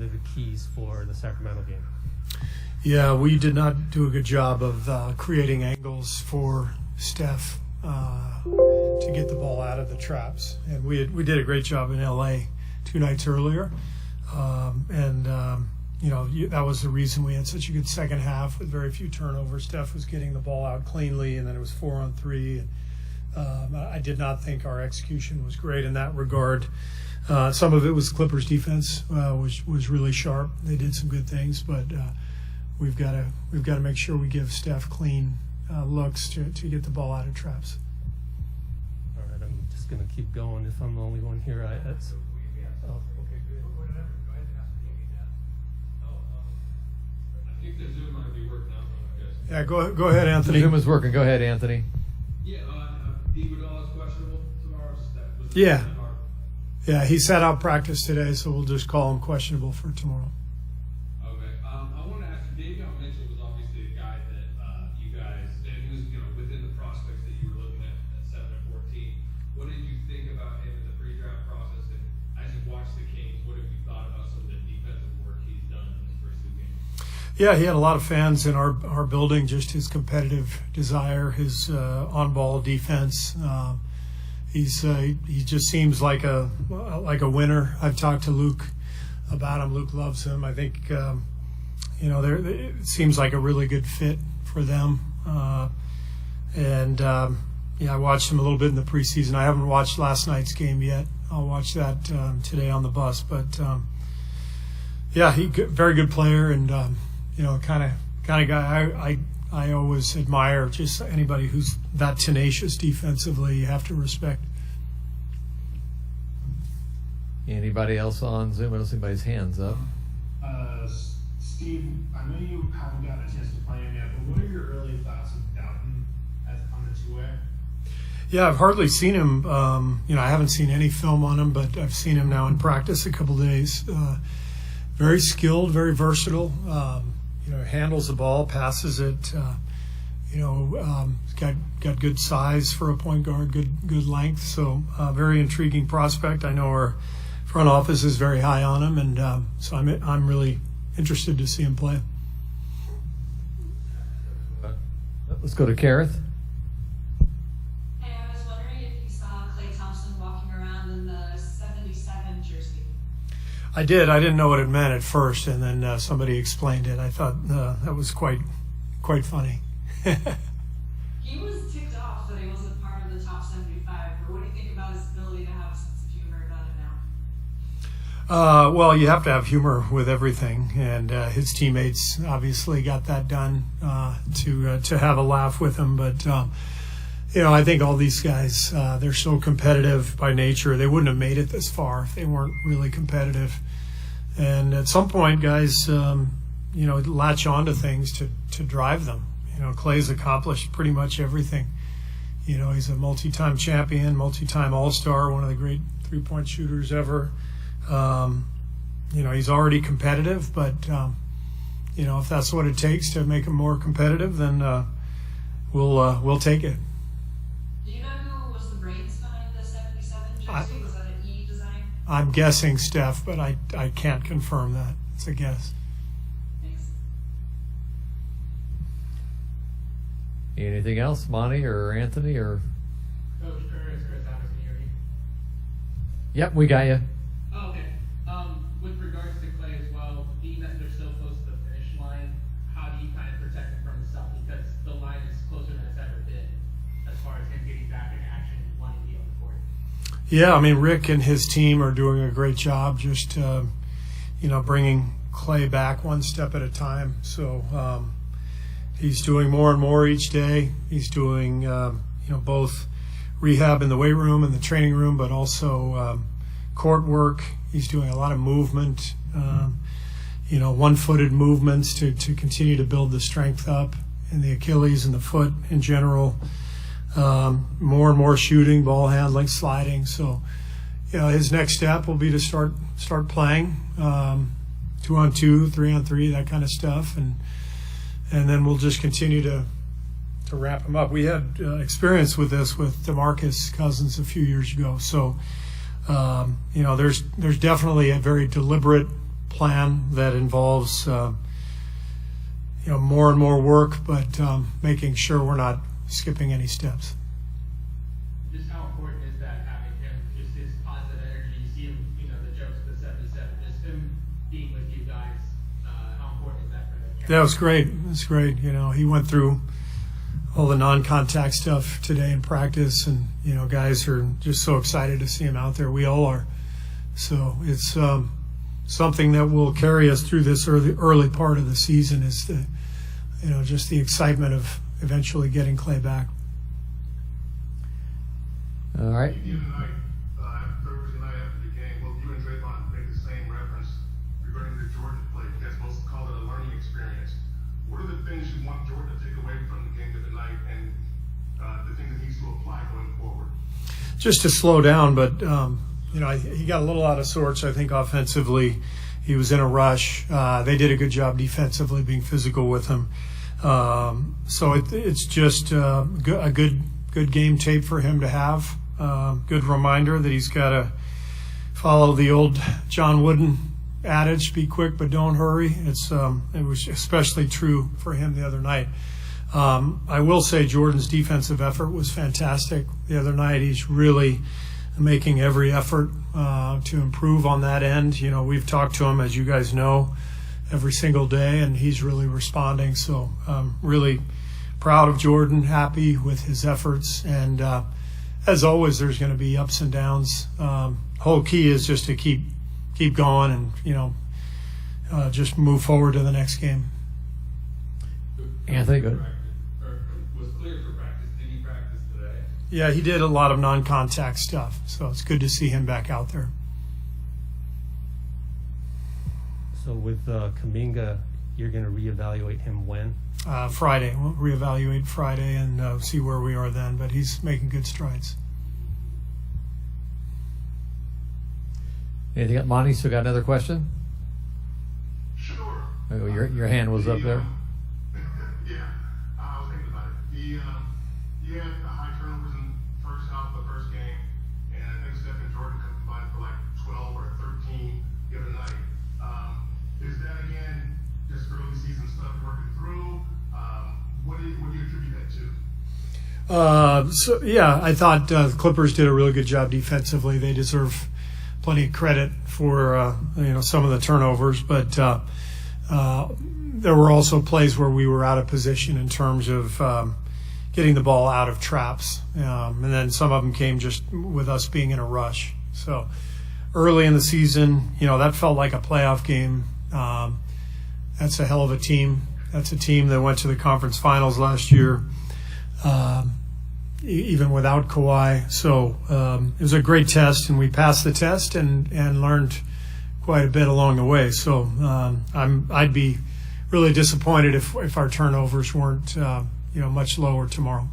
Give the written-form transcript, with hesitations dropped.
really the keys for the Sacramento game? Yeah, we did not do a good job of creating angles for Steph to get the ball out of the traps, and we did a great job in LA 2 nights earlier, that was the reason we had such a good second half with very few turnovers. Steph was getting the ball out cleanly, and then it was 4-on-3. And I did not think our execution was great in that regard. Some of it was Clippers defense, which was really sharp. They did some good things, but we've got to make sure we give Steph clean looks to get the ball out of traps. All right, I'm just going to keep going if I'm the only one here. I think the Zoom might be working out, I guess. Yeah, go ahead, Anthony. Zoom is working. Go ahead, Anthony. Yeah, Iguodala is questionable tomorrow. Yeah, he sat out practice today, so we'll just call him questionable for tomorrow. Okay. I wanted to ask you, Davion Mitchell was obviously a guy that you guys, and he was within the prospects that you were looking at 7 and 14. What did you think about him in the pre-draft process? And as you watched the Kings, what have you thought about some of the defensive work he's done in his first 2 games? Yeah, he had a lot of fans in our building. Just his competitive desire, his on-ball defense. He just seems like a winner. I've talked to Luke about him. Luke loves him. I think it seems like a really good fit for them. I watched him a little bit in the preseason. I haven't watched last night's game yet. I'll watch that today on the bus. But very good player, and kind of guy I always admire. Just anybody who's that tenacious defensively, you have to respect. Anybody else on Zoom? I don't see anybody's hands up. Steve, I know you haven't gotten a chance to play him yet, but what are your early thoughts of Doughton on the two-way? Yeah, I've hardly seen him. I haven't seen any film on him, but I've seen him now in practice a couple days. Very skilled, very versatile. Handles the ball, passes it. Got good size for a point guard, good length. So very intriguing prospect. I know our front office is very high on him, and so I'm really interested to see him play. Let's go to Kerrith. Hey, I was wondering if you saw Klay Thompson walking around in the 77 jersey. I did. I didn't know what it meant at first, and then somebody explained it. I thought that was quite funny. He was ticked off that he wasn't part of the top 75, but what do you think about his ability to have a sense of humor about it now? Well, you have to have humor with everything, and his teammates obviously got that done to have a laugh with him. But I think all these guys, they're so competitive by nature. They wouldn't have made it this far if they weren't really competitive. And at some point, guys, latch on to things to drive them. Clay's accomplished pretty much everything. He's a multi-time champion, multi-time All-Star, one of the great three-point shooters ever. He's already competitive, but if that's what it takes to make him more competitive, then we'll take it. Do you know who was the brains behind the 77 jersey? Was that an E design? I'm guessing Steph, but I can't confirm that. It's a guess. Thanks. Anything else, Monty or Anthony or? Coach Kerr, it's Chris Adams. Can you hear me? Yep, we got you. Oh, okay. With regards to Klay as well, being that they're so close to the finish line, how do you kind of protect him from himself? Because the line is closer than it's ever been as far as him getting back into action and wanting to be on the court. Yeah, Rick and his team are doing a great job just, bringing Klay back one step at a time. So he's doing more and more each day. He's doing, both rehab in the weight room and the training room, but also court work. He's doing a lot of movement, one-footed movements to continue to build the strength up in the Achilles and the foot in general. More and more shooting, ball handling, sliding. So, his next step will be to start playing 2-on-2, 3-on-3, that kind of stuff, and then we'll just continue to wrap him up. We had experience with this with DeMarcus Cousins a few years ago. So, there's definitely a very deliberate plan that involves more and more work, but making sure we're not skipping any steps. Just how important is that, having him, just his positive energy? You see him, the jokes with the 77, just him being with you guys. How important is that for him? That was great. It was great. He went through all the non-contact stuff today in practice, and guys are just so excited to see him out there. We all are. So it's something that will carry us through this early part of the season, is just the excitement of eventually getting Clay back. All right. The other night, Thursday night after the game, well, you and Draymond made the same reference regarding the Jordan play. You guys both called it a learning experience. What are the things you want Jordan to take away from the game of the night, and the things that he needs to apply going forward? Just to slow down, but he got a little out of sorts. I think offensively, he was in a rush. They did a good job defensively, being physical with him. So it's just a good game tape for him to have. Good reminder that he's got to follow the old John Wooden adage: "Be quick, but don't hurry." It was especially true for him the other night. I will say Jordan's defensive effort was fantastic the other night. He's really making every effort to improve on that end. We've talked to him, as you guys know, every single day, and he's really responding. So really proud of Jordan, happy with his efforts, and as always, there's going to be ups and downs. Whole key is just to keep going and just move forward to the next game. Anthony, good. Was clear for practice. Did he practice today? Yeah, he did a lot of non-contact stuff, so it's good to see him back out there. So with Kuminga, you're going to reevaluate him when? Friday. We'll reevaluate Friday and see where we are then, but he's making good strides. Anything else? Monty, still got another question? Sure. Oh, your hand was up there. Yeah, I was thinking about it. You had high turnovers in first half of the first game, and I think Steph and Jordan combined for like 12 or 13 the other night. Is that again just early season stuff working through? What do you attribute that to? I thought the Clippers did a really good job defensively. They deserve plenty of credit for some of the turnovers, but there were also plays where we were out of position in terms of getting the ball out of traps, and then some of them came just with us being in a rush. So early in the season, that felt like a playoff game. That's a hell of a team. That's a team that went to the conference finals last year, even without Kawhi. So it was a great test, and we passed the test and learned quite a bit along the way. So I'd be really disappointed if our turnovers weren't much lower tomorrow.